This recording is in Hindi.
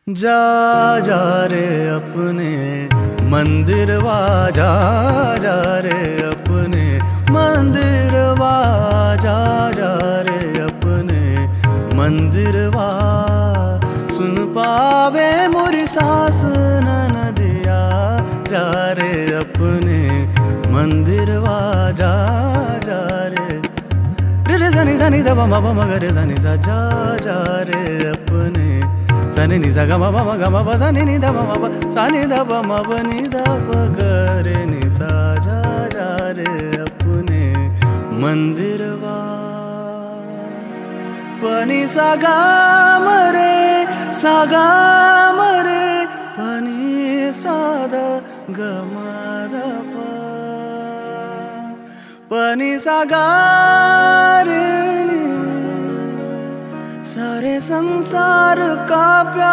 जा जा रे अपने मंदिरवा, जा जा रे अपने मंदिरवा, जा जा रे अपने मंदिरवा। सुन पावे मोरी सास ननदिया, जा रे अपने मंदिरवा, जा जा रे। रे सनी सनी द म म ग रे सनी सा, जा जा रे अपने सनी नि सा ग म म ग म प सनी नि द म म प सनी द प म प नि द प ग रे नि सा, जा जा रे अपने मंदिरवा। पनि सा गा म रे, सा गा म रे, पनि सा द ग म द प, पनि सा गा रे नि। सारे संसार का प्यार